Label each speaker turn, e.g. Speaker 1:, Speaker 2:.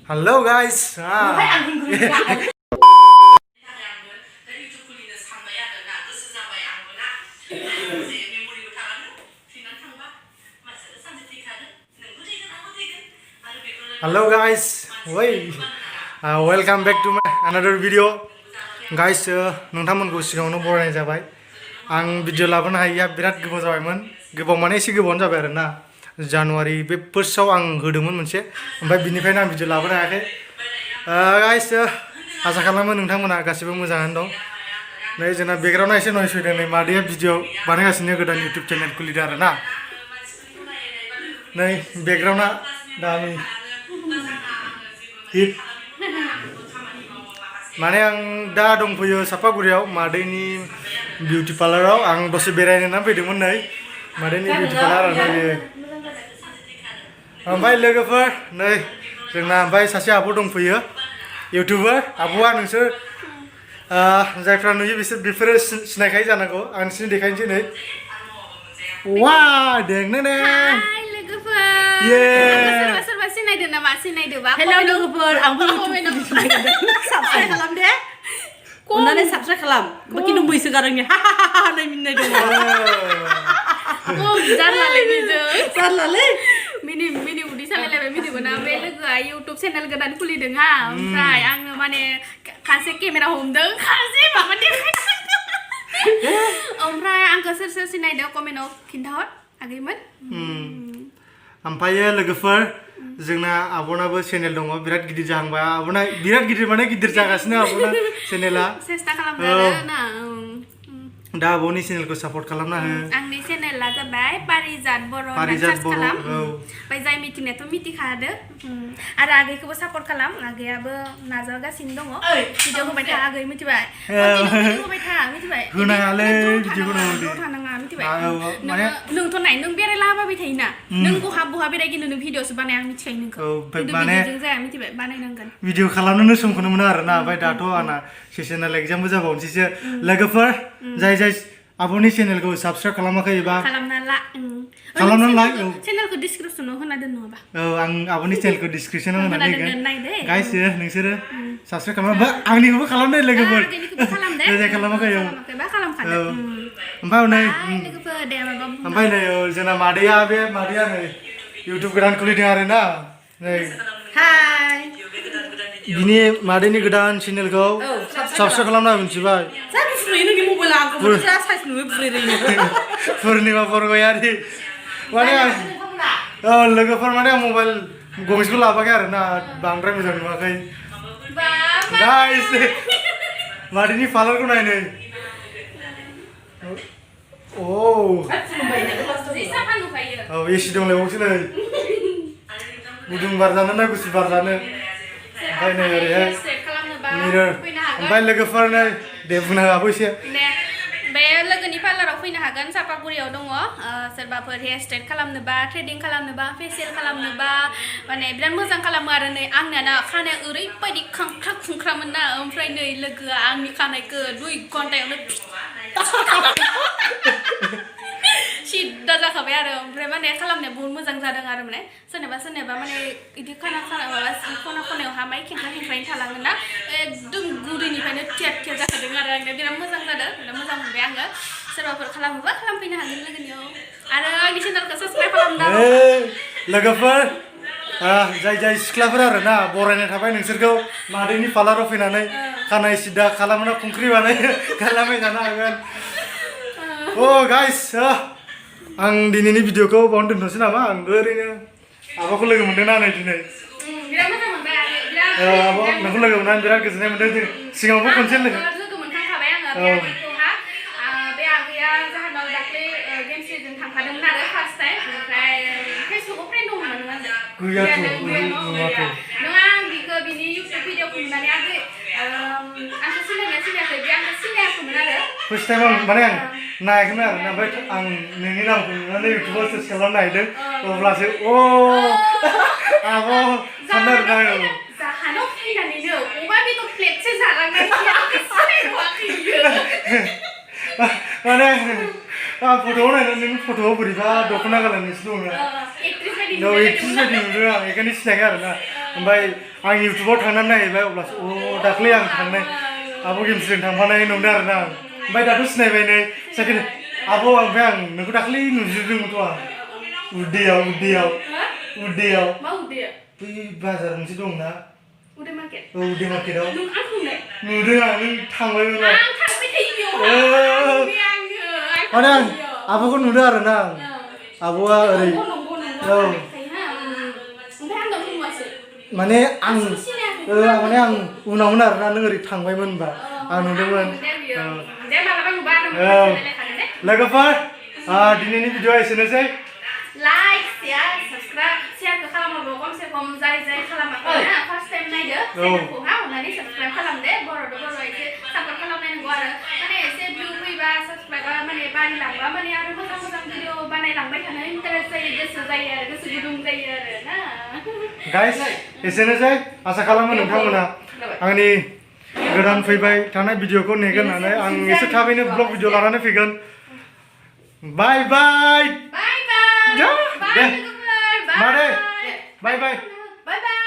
Speaker 1: Halo guys. Halo guys. Welcome back to my another video. Guys, नोंथांमोनखौ सिगाङावनो बरायनाय जाबाय. आं भिडिअ लाबोनो हायैया बिराद गोबाव जाबायमोन. गोबाव माने एसे गोबावानो जाबाय आरोना. जानुवारि बे फार्स्टआव आं होदोंमोन मोनसे. ओमफ्राय बिनिफ्रायनो आं भिडिअ लाबोनो हायाखै. गाइस, आसा खालामो नोंथांमोना गासिबो मोजाङानो दं. नै जोंना बेकग्राउन्डआ एसे नयस फैदों. नै मादैया भिडिअ बानायगासिनो गोदान इउटुब चेनेल खुलिदों आरोना. नै बेकग्राउन्डआ दानि हिट माने आं दा दंफैयो सापागुरियाव मादैनि बिउटि पार्लाराव. आं दसे बेरायनो होननानै फैदोंमोन नै मादैनि बिउटि पार्लार आरोना बेयो. ओमफ्राय लोगोफोर नै जोंना ओमफ्राय सासे आब' दंफैयो इउटुबार. आब'आ नोंसोर जायफ्रा नुयो बेफोरो सिनायखायो जानांगौ. आं नोंसिनो देखायनोसै नै. वा देंनो ने
Speaker 2: सोरबा सिनायदों नामा? सिनायदोंबा
Speaker 3: हेलौ लोगोफोर, आंबो इउटुब साबस्क्राइब खालाम दे. अन्नानै साबस्क्राइब खालाम. खिन्थु बैसो गारोंनि हा हा हा हा मिनिनाय दङ.
Speaker 2: जारलालै बेजों
Speaker 3: जारलालै
Speaker 2: मिनि उदै सालायलायबाय मिथिगौना बे लोगोआ इउटुब चेनेल गोदान खुलिदों हा. ओमफ्राय आङो माने खासे केमेरा हमदों खासे माबा ओमफ्राय आंखौ सोर सिनायदों कमेन्टआव खिन्थाहर आगैमोन.
Speaker 1: ओमफ्राय लोगोफोर जोंना आब'नाबो चेनेल दङ बिराद गिदिर जाहांबाय. आब'ना बिराद गिदिर माने गिदिर जागासिनो आब'ना चेनेला.
Speaker 2: सेस्था खालामदों ना.
Speaker 1: दा आब'नि चेनेलखौ सापर्ट खालामना हो.
Speaker 2: आंनि चेनेला जाबाय पारिजात बर'.
Speaker 1: पारिजात बर'.
Speaker 2: ओमफ्राय जाय मिथिनायाथ' मिथिखादो. आरो आगैखौबो सापर्ट खालाम. आगैयाबो नाजागासिनो दङ. भिडिअ होबाय था आगै मिथिबाय. होबाय था मिथिबाय.
Speaker 1: होनाङालै भिडिअखौ
Speaker 2: थानाङा मिथिबाय. नोंथ' नाय नों बेरायलाबाय थायोना. नों बहा बेरायगिनो नों भिडिअसो बानाय आं मिथिखायो नोंखौ. खिन्थु भिडिअजों जाया मिथिबाय बानायनांगोन.
Speaker 1: भिडिअ खालामनोनो समखौनो मोना आरोना. ओमफ्राय दाथ' आंना सेसनेल एग्जामबो जाबावनोसैसो. लोगोफोर जाय आब'नि चेनेलखौ साबस्क्राइब खालामाखै एबा खालामनानै ला.
Speaker 2: चेनेलखौ डिसक्रिपसनाव होना दोन नङाबा.
Speaker 1: आं आब'नि चेनेलखौ डिसक्रिपसनाव होनानै होगोन. गाइस नोंसोरो साबस्क्राइब खालाम. आंनिखौबो खालामदो लोगोफोर. जाय खालामाखै ओमफ्राय नै जोंना मादैया नै इउटुब गोदान खुलिदों आरोना. नै बिनि मादैनि गोदान चेनेलखौ साबस्क्राइब खालामना मिथिबाय. पुर्निमा बरगयारि माने लोगोफोर माने आं मबाइल गंसेखौ लाबोयाखै आरोना. बांद्राय मोजां नुवाखै. गाइस मादैनि पार्लारखौ नायनो. एसि दंलायबावसो नै. गुदुं बार जानो ना गुसु बार जानो. ओमफ्राय नै ओरैहाय मिरर. ओमफ्राय लोगोफोर नै दे बुंनो हागौ एसे.
Speaker 2: बे लोगोनि पार्लाराव फैनो हागोन. सापागुरियाव दङ. सोरबाफोर हेयार स्ट्रेट खालामनोबा, थ्रेडिं खालामनोबा, फेसियेल खालामनोबा माने बिराद मोजां खालामो आरो. नै आंनिया खानाया ओरैबायदि खांख्रा खुंख्रामोन ना. ओमफ्राय नै लोगोआ आंनि खानायखौ 2 घन्टायावनो सिद्दा जाखाबाय आरो. ओमफ्राय माने खालामनाया बहुत मोजां जादों आरो. माने सोरनिबा माने बिदि माबा खनायाव हामाय खेंख्रायैनो थालाङो ना. एकदम गुदैनिफ्रायनो थिया जाखादों आरो. आंनिया बिराद मोजां जादों. बिराद मोजां मोनबाय आङो. सोरबाफोर खालामोबा खालामफैनो हागोन लोगोनियाव. आरो आंनि चेनेलखौ साबस्क्राइब खालामदों
Speaker 1: लोगोफोर. जाय सिख्लाफोर आरोना बरायनाय थाबाय नोंसोरखौ. मादैनि पार्लाराव फैनानै खानाय सिद्दा खालामना खुंख्रि बानाय खालामबाय थानो हागोन. गाइस आं दिनैनि भिडिअखौ बावनो दोनथ'नोसै नामा. आं ओरैनो आब'खौ लोगो मोनदोंना नै दिनै.
Speaker 2: बिराद मोजां मोनबाय
Speaker 1: आब' नोंखौ लोगो मोननानै बिराद गोजोननाय मोनदों. जों सिगाङावबो खनसे लोगो
Speaker 2: मोनखांखाबाय आङो. बे आगैया जाहोनाव दाख्लै गेमस्रिजों थांफादोंमोन आरो फार्स्ट टाइम. ओमफ्राय फेसबुकआव फ्रेन्ड दंमोन नङा आं बिनि इउटुब भिडिअखौ नुनानै आगै आंखौ सिनायाखै. बे आंखौ सिनायाखैमोन आरो.
Speaker 1: फार्स्ट टाइम माने आं नायाखैमोन आरोना. ओमफ्राय आं नोंनि नामखौ नुनानै इउटुबाव सार्च खालामनो नागिरदों. अब्लासो आब' सानदों आरोना.
Speaker 2: जाहानाव फैनानैनो अमा बेदर प्लेटसे जालांनाय माने
Speaker 1: आं फट'आव नायनानै नों फट'आव बोरैबा दख'ना गाननानैसो दङ ना
Speaker 2: एक्ट्रिस बायदि
Speaker 1: औ एक्ट्रिस बायदि नुदों आं बेखायनो सिनायखायो आरोना ओमफ्राय आं इउटुबाव थांनानै नायहैबाय अब्लासो दाख्लै आं थांनाय आब' गेमस्रिजों थांफानाय नंदों आरोना आं ओमफ्राय दाथ' सिनायबाय नै सेकेन्ड आब' ओमफ्राय आं नोंखौ दाख्लै नुजोबदोंमोनथ' आं उदैयाव
Speaker 2: मा उदैया
Speaker 1: बै बाजार मोनसे दंना
Speaker 2: उदै मार्केट
Speaker 1: औ उदै मार्केटआव
Speaker 2: नों आंखौ नुनाय
Speaker 1: नुदों आं नों थांबायमोन
Speaker 2: आं थांबाय थायो बेयाव
Speaker 1: माने आं आब'खौ नुदों आरोना आं आब'आ ओरै औ माने आं माने आं उनावमोन आरोना नों ओरै थांबायमोन होनबा आं नुदोंमोन लोगोफोर दिनैनि भिडिअआ एसेनोसै
Speaker 2: लाइक शेयारखौ खालामो खमसे खम जाय खालामाखै ना फार्स्ट टाइम नायदो चेनेलखौ अननानै साबस्क्राइब खालामदो बर' एसे सापर्ट खालामनांगौ आरो माने एसे भिउ फैबा साबस्क्राइबा माने बारिलांबा माने आरो मोजां भिडिअ बानायलांबाय थानो इन्टारेस्ट जायो गोसो जायो आरो गोसो गुदुं जायो आरो ना
Speaker 1: गाइस एसेनोसै आसा खालामो नोंथांमोना आंनि गोदान फैबाय थानाय भिडिअखौ नेगोन होननानै आं एसे थाबैनो ब्लग भिडिअ लानानै फैगोन बाय बाय
Speaker 2: बाय बाय
Speaker 1: दे
Speaker 2: बाय
Speaker 1: मादै बाय बाय
Speaker 2: बाय बाय